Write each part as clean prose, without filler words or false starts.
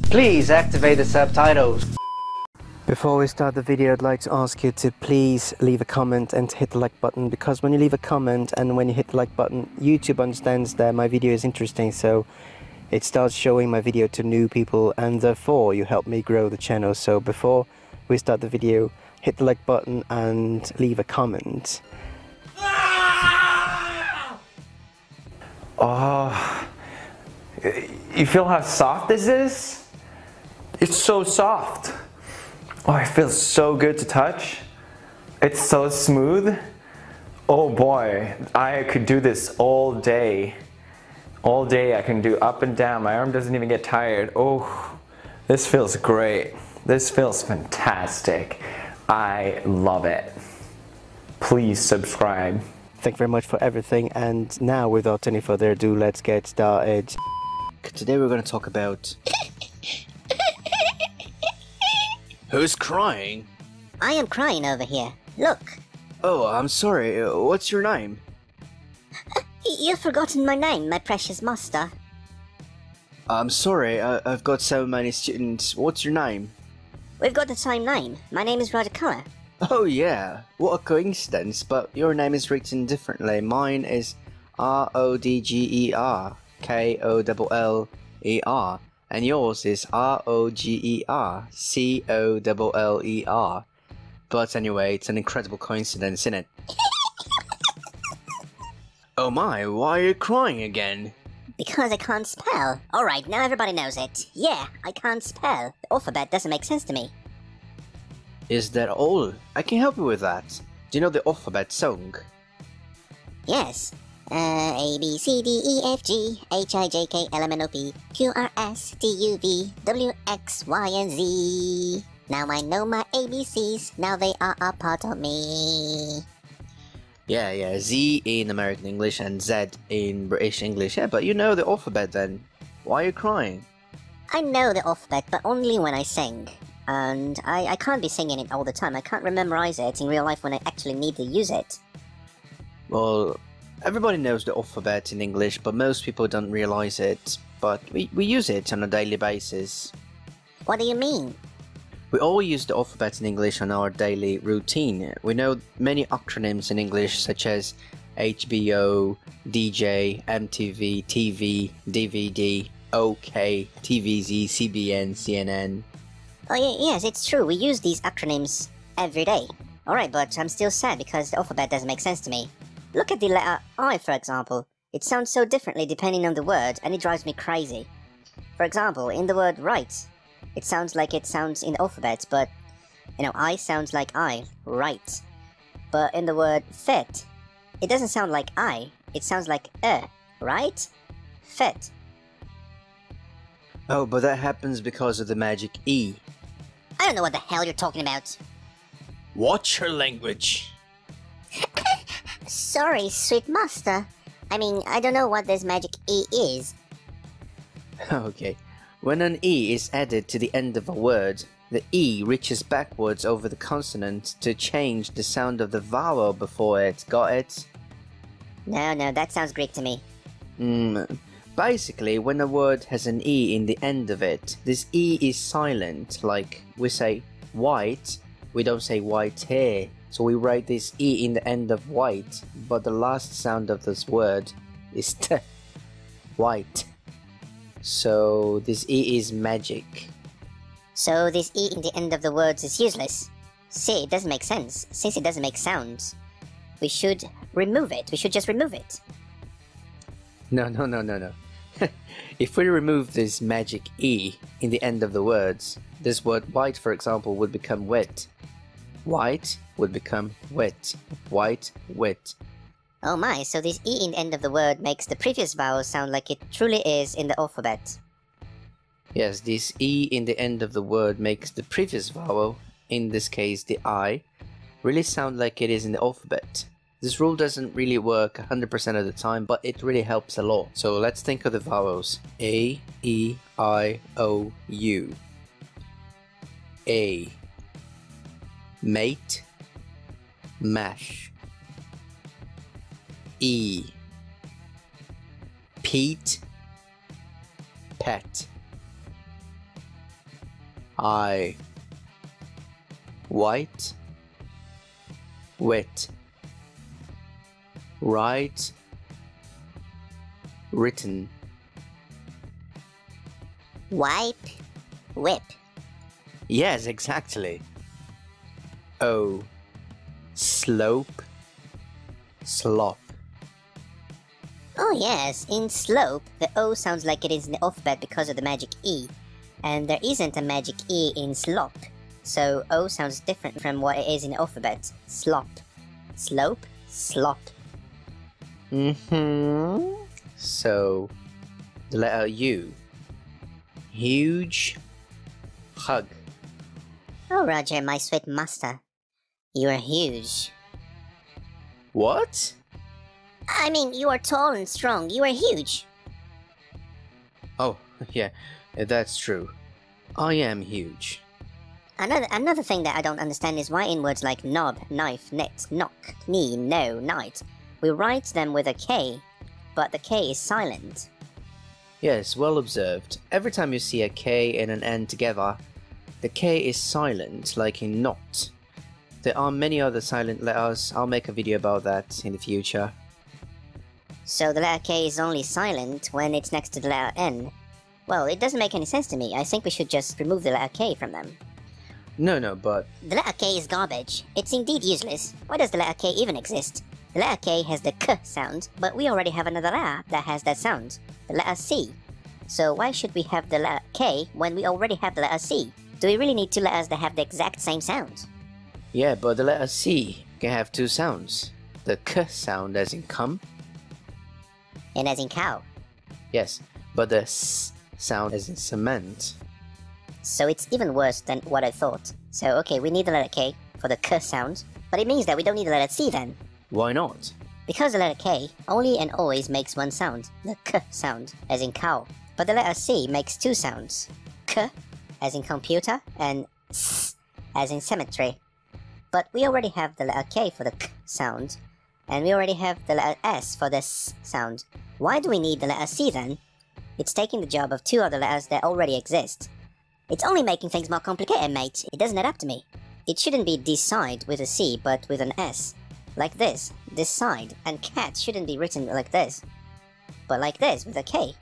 Please activate the subtitles. Before we start the video, I'd like to ask you to please leave a comment and hit the like button, because when you leave a comment and when you hit the like button, YouTube understands that my video is interesting, so it starts showing my video to new people, and therefore you help me grow the channel. So before we start the video, hit the like button and leave a comment. Oh, you feel how soft this is? It's so soft. Oh, it feels so good to touch. It's so smooth. Oh boy, I could do this all day. All day I can do up and down. My arm doesn't even get tired. Oh, this feels great. This feels fantastic. I love it. Please subscribe. Thank you very much for everything, and now without any further ado, let's get started. Today we're going to talk about... Who's crying? I am crying over here. Look. Oh, I'm sorry. What's your name? You've forgotten my name, my precious master. I'm sorry. I've got so many students. What's your name? We've got the same name. My name is Rodger. Oh yeah, what a coincidence, but your name is written differently. Mine is R-O-D-G-E-R, K-O-L-L-E-R, and yours is R-O-G-E-R, C-O-L-L-E-R. But anyway, it's an incredible coincidence, isn't it? Oh my, why are you crying again? Because I can't spell. Alright, now everybody knows it. Yeah, I can't spell. The alphabet doesn't make sense to me. Is that all? I can help you with that. Do you know the alphabet song? Yes. A, B, C, D, E, F, G, H, I, J, K, L, M, N, O, P, Q, R, S, T, U, V, W, X, Y, and Z. Now I know my ABCs, now they are a part of me. Yeah, Z in American English and Z in British English. Yeah, but you know the alphabet then. Why are you crying? I know the alphabet, but only when I sing. And I can't be singing it all the time. I can't memorize it in real life when I actually need to use it. Well, everybody knows the alphabet in English, but most people don't realize it. But we use it on a daily basis. What do you mean? We all use the alphabet in English on our daily routine. We know many acronyms in English, such as HBO, DJ, MTV, TV, DVD, OK, TVZ, CBN, CNN. Oh yes, it's true. We use these acronyms every day. Alright, but I'm still sad because the alphabet doesn't make sense to me. Look at the letter I, for example. It sounds so differently depending on the word, and it drives me crazy. For example, in the word right, it sounds like it sounds in the alphabet, but, you know, I sounds like I, right. But in the word fit, it doesn't sound like I, it sounds like right? Fit. Oh, but that happens because of the magic E. I don't know what the hell you're talking about. Watch your language. Sorry, sweet master. I mean, I don't know what this magic E is. Okay. When an E is added to the end of a word, the E reaches backwards over the consonant to change the sound of the vowel before it. Got it? No, that sounds Greek to me. Basically, when a word has an E in the end of it, this E is silent. Like, we say white, we don't say white hair. So we write this E in the end of white, but the last sound of this word is T. White. So this E is magic. So this E in the end of the words is useless. See, it doesn't make sense. Since it doesn't make sounds, we should remove it. We should just remove it. No. If we remove this magic E in the end of the words, this word white, for example, would become wet. White would become wet. White, wet. Oh my, so this E in the end of the word makes the previous vowel sound like it truly is in the alphabet. Yes, this E in the end of the word makes the previous vowel, in this case the I, really sound like it is in the alphabet. This rule doesn't really work 100% of the time, but it really helps a lot. So let's think of the vowels. A, E, I, O, U. A. Mate. Mash. E. Pete. Pet. I. White. Wet. Write. Written. Wipe. Whip. Yes, exactly. O. Slope. Slop. Oh yes, in slope, the O sounds like it is in the alphabet because of the magic E. And there isn't a magic E in slop. So O sounds different from what it is in the alphabet. Slop. Slope. Slop. So, the letter U. Huge. Hug. Oh Roger, my sweet master. You are huge. What? I mean, you are tall and strong. You are huge. Oh, yeah, that's true. I am huge. Another thing that I don't understand is why in words like knob, knife, knit, knock, knee, no, night, we write them with a K, but the K is silent. Yes, well observed. Every time you see a K and an N together, the K is silent, like in not. There are many other silent letters. I'll make a video about that in the future. So the letter K is only silent when it's next to the letter N. Well, it doesn't make any sense to me. I think we should just remove the letter K from them. No, but... The letter K is garbage. It's indeed useless. Why does the letter K even exist? The letter K has the K sound, but we already have another letter that has that sound. The letter C. So why should we have the letter K when we already have the letter C? Do we really need two letters that have the exact same sound? Yeah, but the letter C can have two sounds. The K sound as in come. And as in cow. Yes, but the S sound as in cement. So it's even worse than what I thought. So okay, we need the letter K for the K sound, but it means that we don't need the letter C then. Why not? Because the letter K only and always makes one sound, the K sound, as in cow. But the letter C makes two sounds. K, as in computer, and S, as in cemetery. But we already have the letter K for the K sound, and we already have the letter S for the S sound. Why do we need the letter C then? It's taking the job of two other letters that already exist. It's only making things more complicated, mate. It doesn't add up to me. It shouldn't be decide with a C, but with an S. Like this, decide, and cat shouldn't be written like this, but like this with a K.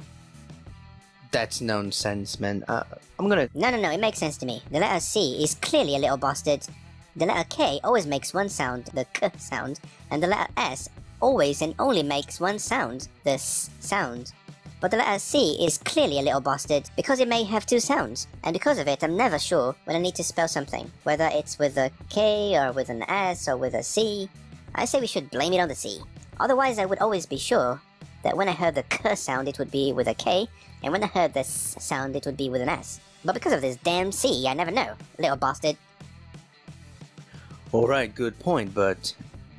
That's nonsense, man. I'm gonna... No, it makes sense to me. The letter C is clearly a little bastard. The letter K always makes one sound, the K sound, and the letter S always and only makes one sound, the S sound. But the letter C is clearly a little bastard because it may have two sounds, and because of it I'm never sure when I need to spell something, whether it's with a K or with an S or with a C. I say we should blame it on the C. Otherwise I would always be sure that when I heard the K sound it would be with a K, and when I heard the S sound it would be with an S. But because of this damn C, I never know, little bastard. Alright, good point, but...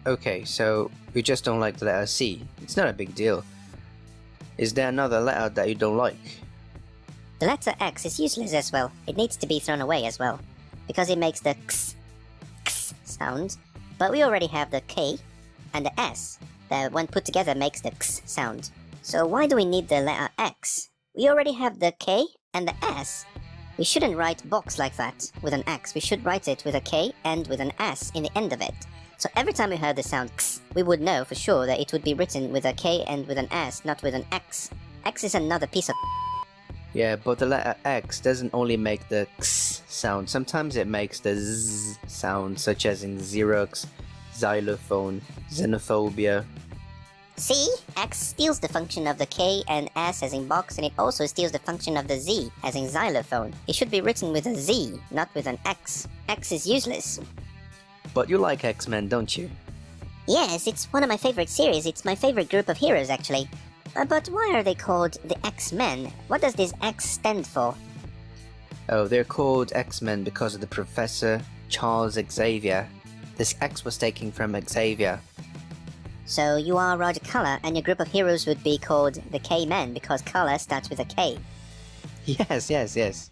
Okay, so you just don't like the letter C. It's not a big deal. Is there another letter that you don't like? The letter X is useless as well. It needs to be thrown away as well, because it makes the X sound, but we already have the K and the S that when put together makes the X sound. So why do we need the letter X? We already have the K and the S. We shouldn't write box like that with an X. We should write it with a K and with an S in the end of it. So every time we heard the sound X, we would know for sure that it would be written with a K and with an S, not with an X. X is another piece of... Yeah, but the letter X doesn't only make the X sound. Sometimes it makes the Z sound, such as in Xerox, xylophone, xenophobia. See? X steals the function of the K and S as in box, and it also steals the function of the Z as in xylophone. It should be written with a Z, not with an X. X is useless. But you like X-Men, don't you? Yes, it's one of my favorite series. It's my favorite group of heroes, actually. But why are they called the X-Men? What does this X stand for? Oh, they're called X-Men because of the Professor Charles Xavier. This X was taken from Xavier. So you are Roger Color, and your group of heroes would be called the K-Men because Color starts with a K. Yes.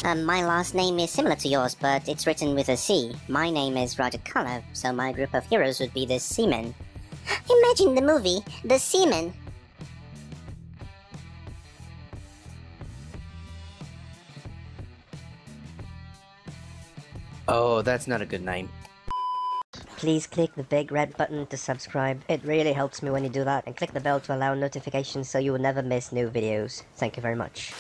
My last name is similar to yours, but it's written with a C. My name is Roger Color, so my group of heroes would be the Seamen. Imagine the movie, The Seamen. Oh, that's not a good name. Please click the big red button to subscribe. It really helps me when you do that. And click the bell to allow notifications so you will never miss new videos. Thank you very much.